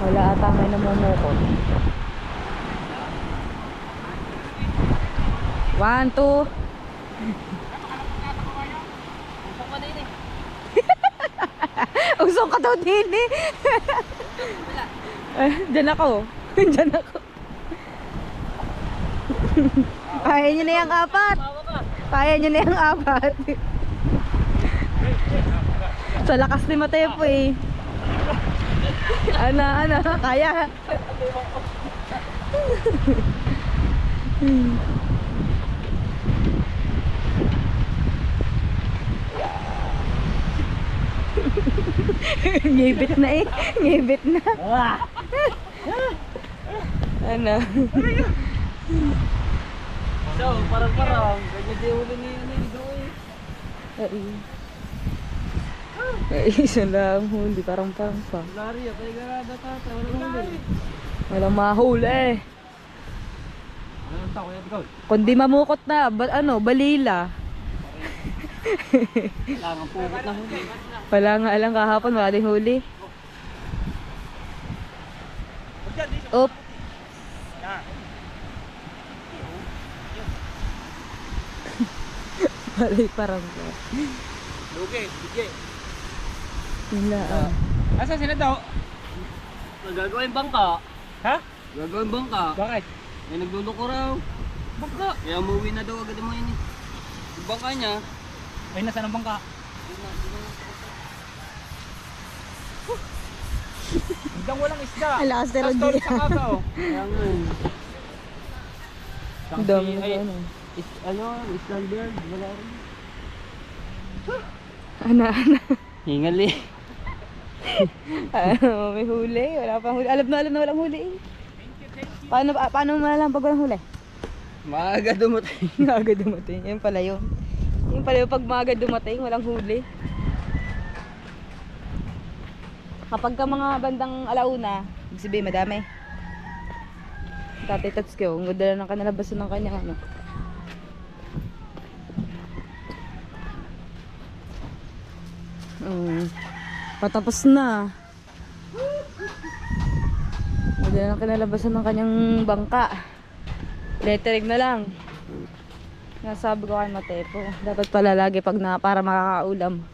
[SPEAKER 1] Wala ata may namumukot. 1, 2. Usong ka daw din eh. Diyan ako. Diyan ako. Kaya nyo na yung apat. Kaya nyo na yung apat. Sa lakas ni Matepo eh. Ano, kaya. Ngibit na eh. Ngibit na. Ano?
[SPEAKER 4] So, parang ganyan di ulo ni Ido eh.
[SPEAKER 1] Ay, isa lang huli. Parang pa.
[SPEAKER 4] Lari, apay garada tata. Walang huli.
[SPEAKER 1] Walang mahuli.
[SPEAKER 4] Anong tao kaya ikaw?
[SPEAKER 1] Kundi mamukot na. Balila.
[SPEAKER 4] Kailangan pukot na huli.
[SPEAKER 1] Wala nga alam kahapon. Wala din huli. Op. Balik parang ko.
[SPEAKER 2] Lugi, bigay.
[SPEAKER 1] Wala.
[SPEAKER 5] Asa sila daw?
[SPEAKER 4] Gagawin bangka.
[SPEAKER 5] Ha?
[SPEAKER 4] Gagawin bangka.
[SPEAKER 5] Bakit?
[SPEAKER 4] May nagluloko raw. Bangka. Kaya umuwi na daw agad mo yun eh. Yung bangka niya.
[SPEAKER 5] Ay, nasa ng bangka? Hanggang walang isda.
[SPEAKER 1] Alas, pero
[SPEAKER 5] Sa story
[SPEAKER 1] di.
[SPEAKER 5] sa kakaw.
[SPEAKER 4] Kaya nga eh.
[SPEAKER 1] Ang dami
[SPEAKER 5] Ay,
[SPEAKER 1] na ano.
[SPEAKER 4] Island bird. Wala rin.
[SPEAKER 1] Ano.
[SPEAKER 4] Hingal eh.
[SPEAKER 1] May huli. Wala pang huli. Alam na walang huli eh. Paano mo malalang pag walang huli?
[SPEAKER 4] Maaga dumating.
[SPEAKER 1] Maaga dumating. Yan pala yun. Yan pala yung pag maaga dumating, walang huli. Kapag ka mga bandang alauna, ibig sabihin madami. Tatay Tatsuki, ang ganda na ng kanalabasan ng kanyang ano. Patapos na. Ganda na ng kanalabasan ng kanyang bangka. Lettering na lang. Nasabi ko kay Matepo, dapat pala lagi pag na para makakaulam.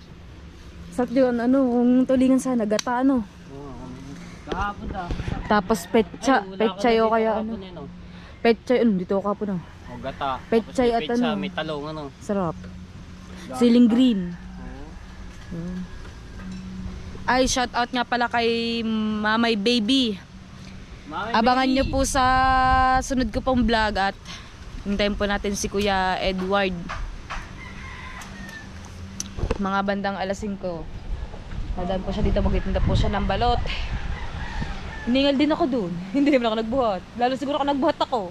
[SPEAKER 1] Sarap yun, ano, kung tulingan sana, gata ano.
[SPEAKER 4] Kahapon na.
[SPEAKER 1] Tapos petsa, petsa yo kaya ano. Petsa yun, dito ako po na.
[SPEAKER 4] O gata.
[SPEAKER 1] Petchay
[SPEAKER 4] Tapos
[SPEAKER 1] at
[SPEAKER 4] may petsa,
[SPEAKER 1] ano.
[SPEAKER 4] may talong ano.
[SPEAKER 1] Sarap. Ceiling green. Ay, shout out nga pala kay Mamay Baby. Abangan nyo po sa sunod ko pong vlog at hintayin po natin si Kuya Edward. Mga bandang alas 5. Nadaan po siya dito, magtitinda po siya ng balot. Hiningal din ako dun. Hindi naman ako nagbuhat. Lalo siguro ako nagbuhat ako.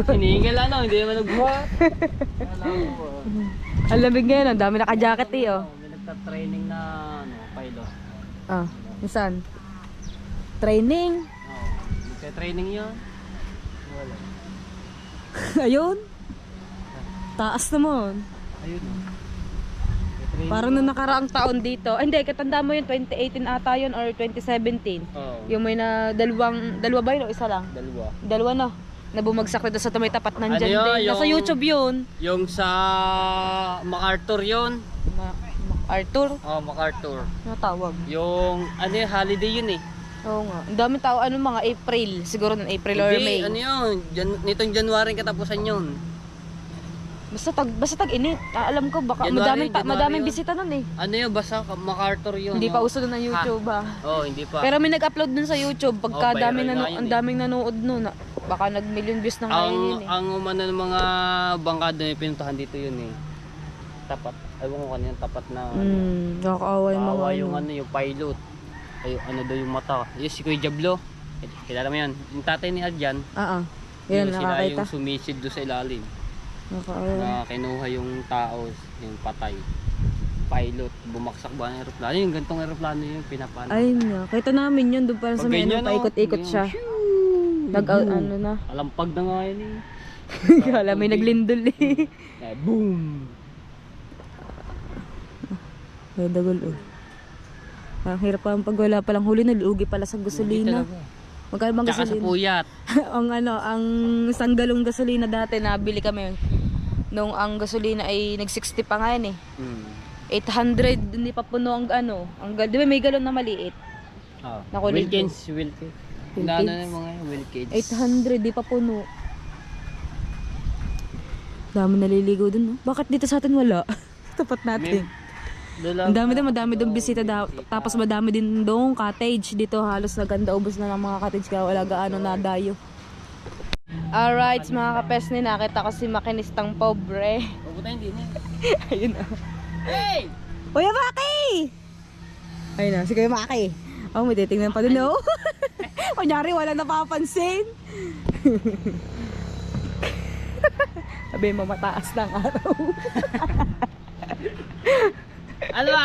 [SPEAKER 4] Hinihingal ano, hindi naman nagbuhat.
[SPEAKER 1] Ang lamig ngayon, ang dami naka-jacket eh oh.
[SPEAKER 4] May nagta-training na ano, pilot.
[SPEAKER 1] Ah, saan? Training?
[SPEAKER 4] Oo. Nagta-training yun. Wala.
[SPEAKER 1] Ayun. Taas naman.
[SPEAKER 4] Ayun o.
[SPEAKER 1] Parang nung nakaraang taon dito. Ay, hindi, katanda mo yun, 2018 ata yun or 2017.
[SPEAKER 4] Oo.
[SPEAKER 1] Yung may na dalawa ba yun o isa lang?
[SPEAKER 4] Dalawa.
[SPEAKER 1] Dalawa na. Na bumagsak na doon sa may tapat ng dyan
[SPEAKER 4] Ano yun?
[SPEAKER 1] din. Nasa
[SPEAKER 4] Yung-
[SPEAKER 1] YouTube yun.
[SPEAKER 4] Yung sa MacArthur yun.
[SPEAKER 1] Arthur?
[SPEAKER 4] Oh, MacArthur.
[SPEAKER 1] Ano tawag?
[SPEAKER 4] Yung, ano yun, holiday yun eh.
[SPEAKER 1] Oo nga. Ang daming tao, ano mga April. Siguro ng April or May.
[SPEAKER 4] Hindi, ano yun, nitong January katapusan yun.
[SPEAKER 1] Basta tag-init. Alam ko, baka
[SPEAKER 4] January
[SPEAKER 1] madaming
[SPEAKER 4] yun.
[SPEAKER 1] bisita nun eh.
[SPEAKER 4] Ano yun, basta MacArthur yun.
[SPEAKER 1] Hindi
[SPEAKER 4] no?
[SPEAKER 1] pa uso nun ng YouTube ha.
[SPEAKER 4] Oo, hindi pa.
[SPEAKER 1] Pero may nag-upload dun sa YouTube. Pagka
[SPEAKER 4] Oh, viral nga yun
[SPEAKER 1] ang
[SPEAKER 4] eh.
[SPEAKER 1] daming nanood nun. Baka nag-million views na ngayon yun eh.
[SPEAKER 4] ang umano ng mga bangka doon yung pinuntahan dito yun eh. Tapat. Ewan ko kanina, tapat na
[SPEAKER 1] Nakakaawa yung mga
[SPEAKER 4] kawawa
[SPEAKER 1] ano.
[SPEAKER 4] yung ano, yung pilot. Ay, ano daw yung mata. Yung si Kuya Jablo. Kilala mo yan. Yung tatay ni Adjan.
[SPEAKER 1] Yan,
[SPEAKER 4] sila
[SPEAKER 1] nakakita.
[SPEAKER 4] yung sumisid doon sa ilalim.
[SPEAKER 1] Nakakaawa.
[SPEAKER 4] Na kinuha yung tao, yung patay. Pilot, bumaksak ba ang aeroplano? Yung gantong aeroplano yung pinapano.
[SPEAKER 1] Ayun nga. Kita namin yun. Doon parang sa
[SPEAKER 4] Pag
[SPEAKER 1] may
[SPEAKER 4] ganyan,
[SPEAKER 1] ano, paikot-ikot
[SPEAKER 4] oh,
[SPEAKER 1] siya. Nag-out, ano na.
[SPEAKER 4] Alampag na nga yun eh.
[SPEAKER 1] Kala may naglindol eh.
[SPEAKER 4] Boom!
[SPEAKER 1] Ay, dagol oh. Parang hirap pa pag wala palang huli. Nalugi pala sa gasolina. Magkano bang
[SPEAKER 4] Tsaka sa
[SPEAKER 1] gasolina?
[SPEAKER 4] puyat.
[SPEAKER 1] ang isang galong gasolina dati nabili kami nung ang gasolina ay nag-60 pa nga yan eh. 800 hindi pa puno ang ano. Di ba may galon na maliit?
[SPEAKER 4] Oh.
[SPEAKER 1] Nakulid
[SPEAKER 4] Wilkins. Inaano na yung mga Wilkins.
[SPEAKER 1] 800 di pa puno. Dami naliligo dun no? Bakit dito sa atin wala? Tapat natin. Ang madami doon bisita tapos madami din doon cottage dito halos naganda ubos na ng mga cottage kaya wala gaano na dayo. Alright mga kapesne, nakita ko si makinistang pobre.
[SPEAKER 4] Pupunta hindi na.
[SPEAKER 1] Ayun na.
[SPEAKER 4] Hey!
[SPEAKER 1] Kuya Maki! Ayun na, si Kuya Maki. Oh, may titingnan pa din, no? Kunyari, wala napapansin. Sabi mo, mataas ng araw.
[SPEAKER 4] Ano ba?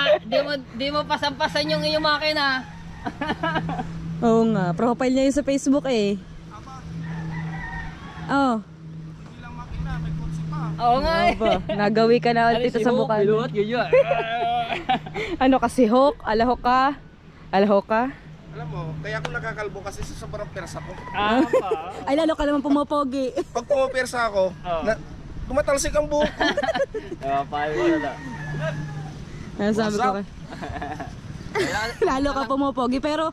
[SPEAKER 4] Di mo pasampasan yung iyong makina.
[SPEAKER 1] Oo nga, profile niya yun sa Facebook eh. Oh.
[SPEAKER 4] Oo nga eh.
[SPEAKER 1] Nagawi ka na ulit dito sa mukha.
[SPEAKER 4] Ganyan.
[SPEAKER 1] Ano kasi hawk? Alahok ka? Alahok ka?
[SPEAKER 2] Alam mo, kaya ako nakakalbo kasi sa sobrang persa ko.
[SPEAKER 1] Ay lalo ka naman pumapogi.
[SPEAKER 2] Pag pumapersa ako, tumatalsik ang buhok ko.
[SPEAKER 4] Paano mo na?
[SPEAKER 1] Ano sabi ko kay? Lalo ka pumapogi pero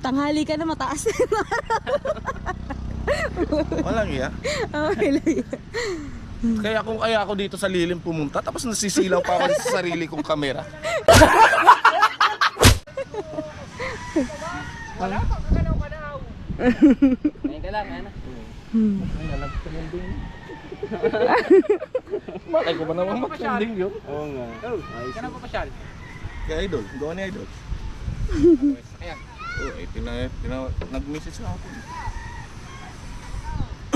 [SPEAKER 1] tanghali ka na mataas.
[SPEAKER 2] Walang iya.
[SPEAKER 1] Okay lang yan.
[SPEAKER 2] Kaya ako dito sa lilim pumunta, tapos nasisilaw pa ako sa sarili kong kamera.
[SPEAKER 4] Ngayon ka lang, ano?
[SPEAKER 2] Malay ko ba naman magtanding yun?
[SPEAKER 4] Oo nga.
[SPEAKER 5] Ka na papasyal?
[SPEAKER 2] Kaya idol, gawa ni idol.
[SPEAKER 5] Ayan.
[SPEAKER 2] Oo, nag-message na ako.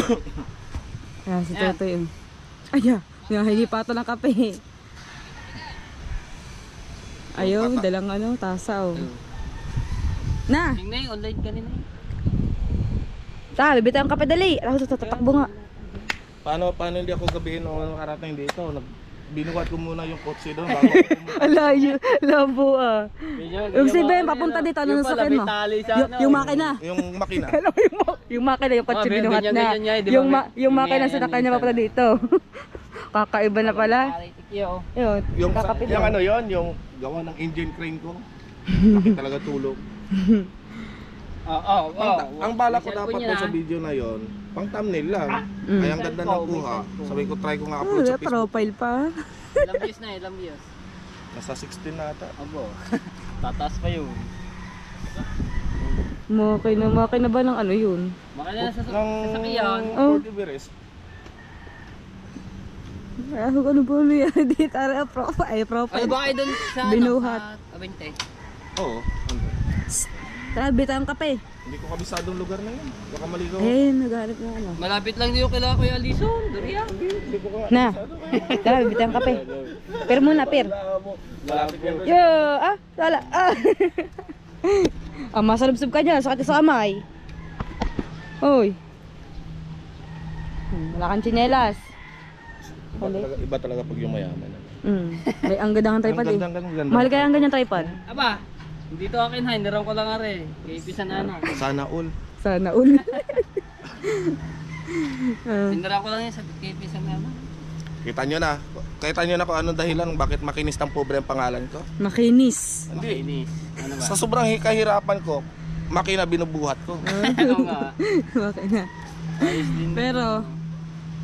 [SPEAKER 1] Ayan, si Totoy. Ayan, hinahingi pa ito ng kape. Ayaw, dalang ano, tasa oh. Na!
[SPEAKER 4] Tingnan yung online kanina.
[SPEAKER 1] Ta, bibita ang kape dali. Ako tatakbo nga.
[SPEAKER 2] Paano hindi ako gabihin o nakarating dito? Binuhat ko muna yung kotse doon bago ako pumunta.
[SPEAKER 1] Alayo, labo ah. Yung si Ben, papunta dito, ano sakin mo? Yung makina.
[SPEAKER 2] Yung makina.
[SPEAKER 1] Yung makina, yung kotse
[SPEAKER 4] Oh,
[SPEAKER 1] binuhat
[SPEAKER 4] ganyan,
[SPEAKER 1] na.
[SPEAKER 4] ganyan niya, di ba?
[SPEAKER 1] Yung makina
[SPEAKER 4] Ganyan,
[SPEAKER 1] sa kanya
[SPEAKER 4] ganyan.
[SPEAKER 1] papunta dito. Kakaiba na pala.
[SPEAKER 4] Yo.
[SPEAKER 1] Yun,
[SPEAKER 2] Yung
[SPEAKER 1] kakapit
[SPEAKER 2] yung
[SPEAKER 1] lang.
[SPEAKER 2] ano yon, yung gawa ng engine crane ko. Laki talaga tulog. Ang balak ko dapat po sa video na yon, pang thumbnail lang. Ay ang ganda ng kuha. Sabi ko try ko nga upload sa Facebook.
[SPEAKER 1] Profile pa.
[SPEAKER 4] Ilang views na, ilang views.
[SPEAKER 2] Nasa 16 na ata.
[SPEAKER 4] Abo. Tataas pa yun.
[SPEAKER 1] Makay na ba ng ano yun?
[SPEAKER 4] Makala na sa
[SPEAKER 2] Ng
[SPEAKER 4] sasakyan.
[SPEAKER 1] Oh.
[SPEAKER 2] 40 beres.
[SPEAKER 1] Ako ano ba ano yan? Dito, profile.
[SPEAKER 4] Ano ba kayo dun sa
[SPEAKER 1] Binuhat.
[SPEAKER 4] Ano, sa Abente?
[SPEAKER 2] Oo.
[SPEAKER 1] Tara, bita ang kape.
[SPEAKER 2] Hindi ko kabisadong lugar na yun. Baka maligaw.
[SPEAKER 1] Eh, naghanap na ano.
[SPEAKER 4] Malapit lang din yung kila Kuya Alison. Duriya.
[SPEAKER 2] Hindi ko ka.
[SPEAKER 1] Na. Tara, bita ang kape. Per muna, per.
[SPEAKER 2] Malapit yan.
[SPEAKER 1] Yo, wala. Masalubsob ka dyan, sakit sa kamay. Hoy. Wala kang tsinelas.
[SPEAKER 2] Iba talaga pag yung mayaman.
[SPEAKER 1] May ang ganda ng tripod eh.
[SPEAKER 2] Ganda.
[SPEAKER 1] Mahal kaya ang ganyan tripod?
[SPEAKER 4] Aba, dito akin ha. Hiniram ko lang are. Kay Pisan Ana.
[SPEAKER 2] Sana all.
[SPEAKER 1] Sana uli.
[SPEAKER 4] Hiniram ko lang yun sa kay Pisan Ana.
[SPEAKER 2] Kita nyo na kung anong dahilan bakit makinis ng pobre ang pangalan ko.
[SPEAKER 1] Makinis.
[SPEAKER 2] Hindi.
[SPEAKER 4] Inis. Ano ba?
[SPEAKER 2] Sa sobrang kahirapan ko, makina binubuhat ko.
[SPEAKER 4] Ano nga?
[SPEAKER 1] Okay na.
[SPEAKER 4] Ayos din.
[SPEAKER 1] Pero,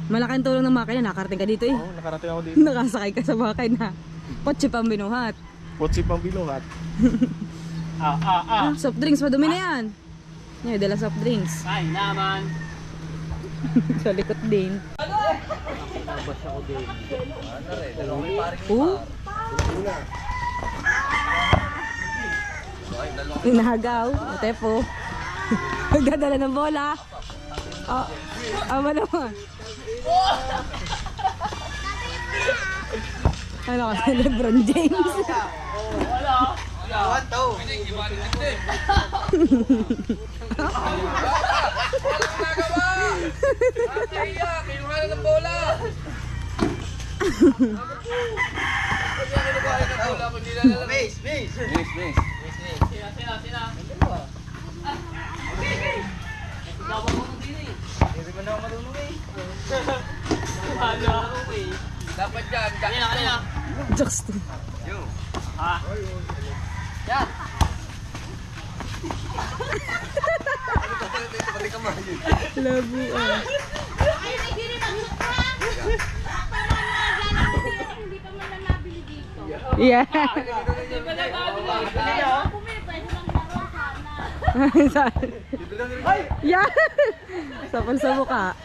[SPEAKER 1] malaking tulong ng makina. Nakarating ka dito eh.
[SPEAKER 2] Oo, nakarating ako dito.
[SPEAKER 1] Nakasakay ka sa makina. Kotse pang binuhat.
[SPEAKER 2] Kotse pang binuhat.
[SPEAKER 1] Soft drinks, madumi na yan. Yan, dala soft drinks.
[SPEAKER 4] Ay naman.
[SPEAKER 1] Sa likod din. Inahagaw, tepo. Nagdadala ng bola. Ama naman. Ano ka sa LeBron James?
[SPEAKER 4] Dapat dyan. Kanina.
[SPEAKER 1] Justin.
[SPEAKER 4] Yan.
[SPEAKER 1] Labo ah.
[SPEAKER 6] Hindi pa man lang nabili dito.
[SPEAKER 1] Yeah. Yeah. Sapal sa mukha.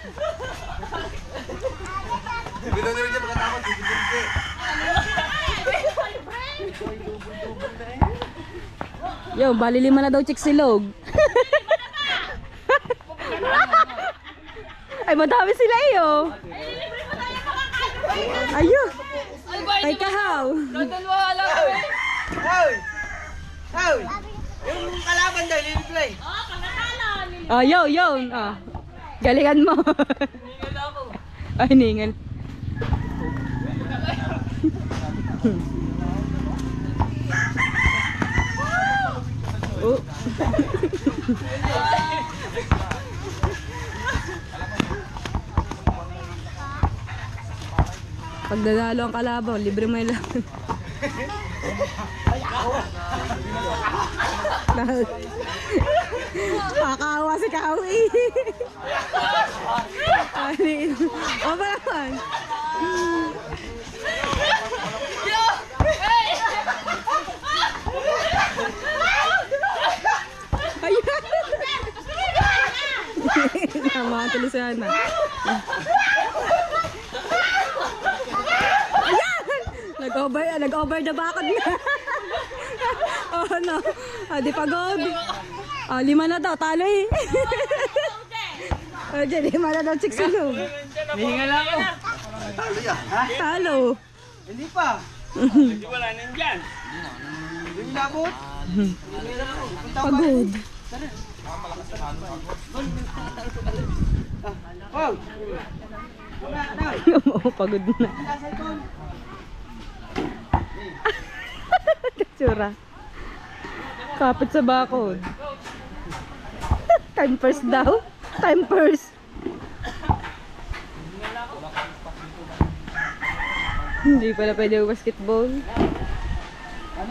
[SPEAKER 1] Yo, bali 5 na daw chicks silog. Ay, madami sila iyo. Ayun. Ay, kahaw.
[SPEAKER 4] Dalawa lang kami.
[SPEAKER 6] Yung kalaban daw, liliplay. Oo, pangatalo.
[SPEAKER 1] Oh, yo. Galingan mo.
[SPEAKER 4] Ningal ako.
[SPEAKER 1] Ay, ningal. Oh. Pag nanalo ang kalabaw, libre mo yung laban. Kakawa si Kawi. O ba naman? Ayun. Mga tuloy sana. Nag-over the bakod na. Oh no. Di pagod. 5 na daw, talo eh. Oh, dyan, himala daw chicks ilog.
[SPEAKER 4] Hihingal ako.
[SPEAKER 1] Talo.
[SPEAKER 6] Hindi pa. Hindi wala nandyan. Hindi nabot.
[SPEAKER 1] Pagod.
[SPEAKER 6] Oh.
[SPEAKER 1] Oo, pagod na. Katsura. Kapit sa bakod. Time first daw. Time first. Hindi pala pwede basketball.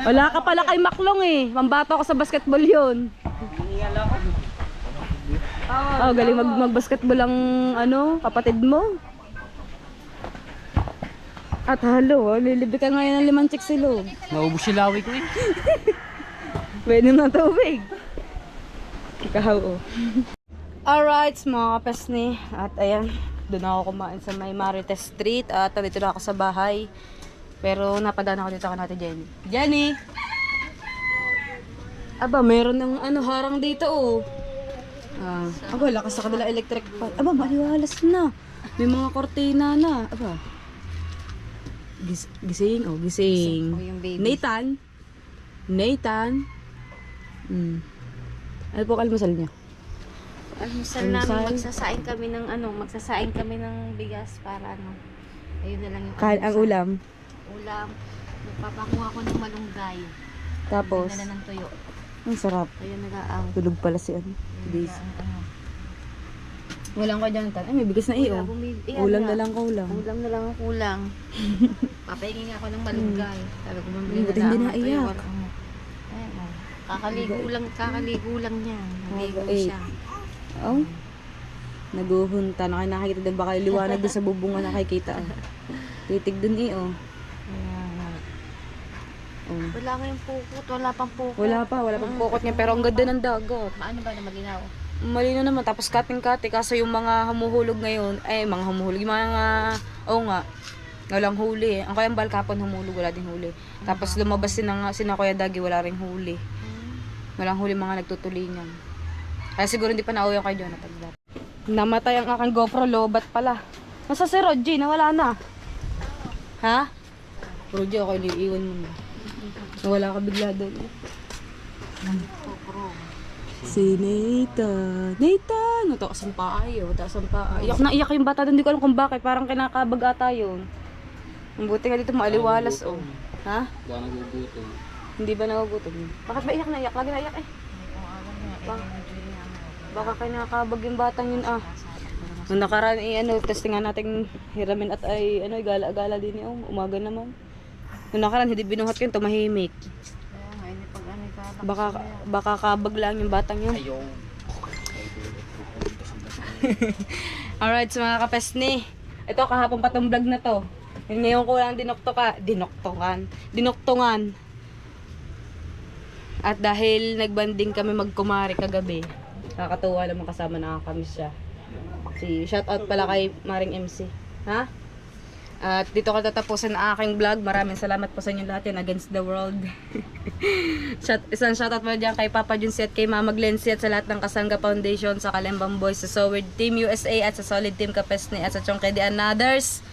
[SPEAKER 1] Wala ka pala kay Maklong eh. Mambato ako sa basketball yun. Oh, galing mag-basketball ang ano, kapatid mo. At halo, lilibre ka ngayon ng 5 chicks silog.
[SPEAKER 4] Naubos yung lawig ko eh.
[SPEAKER 1] Pwede na tubig. Ikaw, oh. Alright, mga kapesni. At ayan, doon ako kumain sa may Marites Street. At dito na ako sa bahay. Pero napadaan ako dito ka natin, Jenny. Jenny! Aba, meron ng ano, harang dito, oh. Aba, lakas sa kanila electric fan. Aba, maliwalas na. May mga kortina na. Aba. Gising, oh, gising. Nathan? Nathan? Ano po kalmasal niya?
[SPEAKER 7] Almusal namin, magsasaing kami ng bigas para ano. Ayun na lang yung
[SPEAKER 1] Ang ulam.
[SPEAKER 7] ulam. Magpapakuha ko ng malunggay.
[SPEAKER 1] Tapos,
[SPEAKER 7] Dala ng tuyo.
[SPEAKER 1] ang sarap.
[SPEAKER 7] Ayun nag-aaw.
[SPEAKER 1] Tulog pala si ano. Daisy. Walang ka dyan, Tan. Ay, may bigas na iyo. Ulam na lang ka ulam.
[SPEAKER 7] Ulam na lang ang kulang. Papahingin ako ng malunggay. Sabi ko, bumili
[SPEAKER 1] Buti
[SPEAKER 7] na
[SPEAKER 1] hindi
[SPEAKER 7] lang
[SPEAKER 1] na
[SPEAKER 7] ako tuyo.
[SPEAKER 1] iyak.
[SPEAKER 7] Ayun, oh. Kakaligo lang niya. Naligo
[SPEAKER 1] Eight.
[SPEAKER 7] siya.
[SPEAKER 1] Oh. Naguhunta. Nakikita din baka liwanag doon sa bubungan nakikita. Oh. Titig dun iyo. Oh.
[SPEAKER 7] Wala nga yung pukot. Wala pang pukot.
[SPEAKER 1] Wala pang pukot niya. Pero ang ganda ng dagat.
[SPEAKER 7] Maano ba na malinaw?
[SPEAKER 1] Malino naman. Tapos kating-kati. Kaso yung mga humuhulog ngayon, mga humuhulog. Yung mga, nga, walang huli. Ang kayang balkapon humulog, wala din huli. Tapos lumabas sina Kuya Dagi, wala rin huli. Walang huli mga nagtutulingan. Kaya siguro hindi pa nauwi ang kay Jonathan. Namatay ang aking GoPro, lobat pala. Nasa si Rodji, nawala na. Ha? Rodji, ako iniiwan mo na. Nawala ka bigla doon. Si Nathan. Nathan! Taas ang paa yun. Taas ang paa. Iyak na iyak yung bata doon. Hindi ko alam kung bakit. Parang kinakabag ata yun. Ang buti nga dito maaliwalas. Oh. Ha?
[SPEAKER 4] Baka nagugutom.
[SPEAKER 1] Hindi ba nagugutom? Bakit ba iyak na iyak? Lagi na iyak eh. Baka kinakabag yung batang yun ah. Nung nakaraan testingan natin hiramin at ay gala-gala din yun. Umaga naman. Nung nakaraan hindi binuhat yun, tumahimik. Baka kabag lang yung batang yun. Alright, so mga kapesni. Ito kahapon pa tong vlog na to. Ngayon ko lang dinoktongan. At dahil nagbanding kami magkumari kagabi, nakakatuwa naman kasama kami siya. Shout out pala kay Maring MC. Ha? At dito ko tatapusin ang aking vlog. Maraming salamat po sa inyo lahat yan against the world. Isang shoutout mo dyan kay Papa Junsi at kay Mama Glency at sa lahat ng Kasangga Foundation, sa Kalembang Boys, sa Soward Team USA at sa Solid Team Kapesni at sa Chongkedi and others.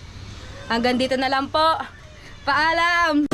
[SPEAKER 1] Hanggang dito na lang po. Paalam!